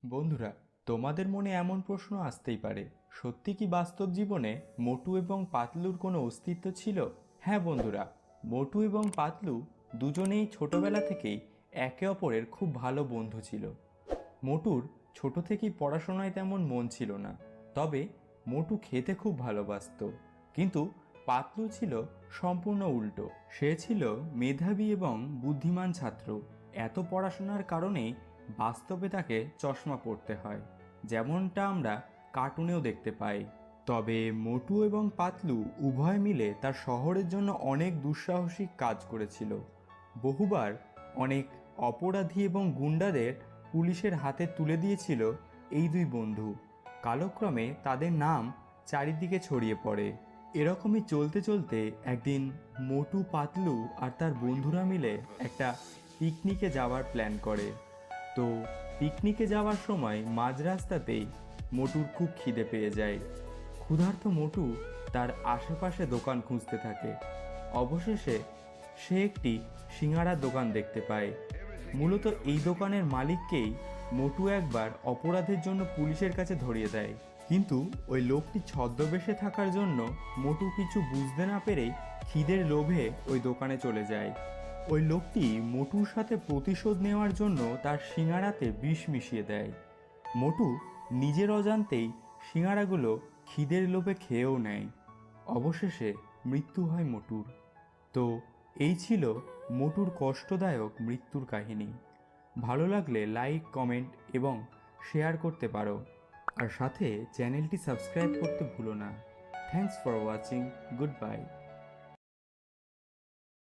বন্ধুরা, তোমাদের মনে এমন প্রশ্ন আসতেই পারে, সত্যি কি বাস্তব জীবনে মোটু এবং পাতলুর কোনো অস্তিত্ব ছিল? হ্যাঁ বন্ধুরা, মোটু এবং পাতলু দুজনেই ছোটবেলা থেকেই একে অপরের খুব ভালো বন্ধু ছিল। মোটুর ছোট থেকেই পড়াশোনায় তেমন মন ছিল না, তবে মোটু খেতে খুব ভালোবাসতো। কিন্তু পাতলু ছিল সম্পূর্ণ উল্টো। সে ছিল মেধাবী এবং বুদ্ধিমান ছাত্র। এত পড়াশোনার কারণেই বাস্তবে তাকে চশমা পরতে হয়, যেমনটা আমরা কার্টুনেও দেখতে পাই। তবে মোটু এবং পাতলু উভয় মিলে তার শহরের জন্য অনেক দুঃসাহসিক কাজ করেছিল। বহুবার অনেক অপরাধী এবং গুন্ডাদের পুলিশের হাতে তুলে দিয়েছিল এই দুই বন্ধু। কালক্রমে তাদের নাম চারিদিকে ছড়িয়ে পড়ে। এরকমই চলতে চলতে একদিন মোটু, পাতলু আর তার বন্ধুরা মিলে একটা পিকনিকে যাওয়ার প্ল্যান করে। তো পিকনিকে যাওয়ার সময় মাঝ রাস্তাতেই মোটুর খুব খিদে পেয়ে যায়। ক্ষুধার্ত মোটু তার আশেপাশে দোকান খুঁজতে থাকে। অবশেষে সে একটি সিঙাড়ার দোকান দেখতে পায়। মূলত এই দোকানের মালিককেই মোটু একবার অপরাধের জন্য পুলিশের কাছে ধরিয়ে দেয়। কিন্তু ওই লোকটি ছদ্মবেশে থাকার জন্য মোটু কিছু বুঝতে না পেরেই খিদের লোভে ওই দোকানে চলে যায়। ওই লোকটি মোটুর সাথে প্রতিশোধ নেওয়ার জন্য তার সিঙাড়াতে বিষ মিশিয়ে দেয়। মোটু নিজের অজান্তেই সিঙাড়াগুলো খিদের লোভে খেয়েও নেয়। অবশেষে মৃত্যু হয় মোটুর। তো এই ছিল মোটুর কষ্টদায়ক মৃত্যুর কাহিনী। ভালো লাগলে লাইক, কমেন্ট এবং শেয়ার করতে পারো, আর সাথে চ্যানেলটি সাবস্ক্রাইব করতে ভুলো না। Thanks for watching. Good bye.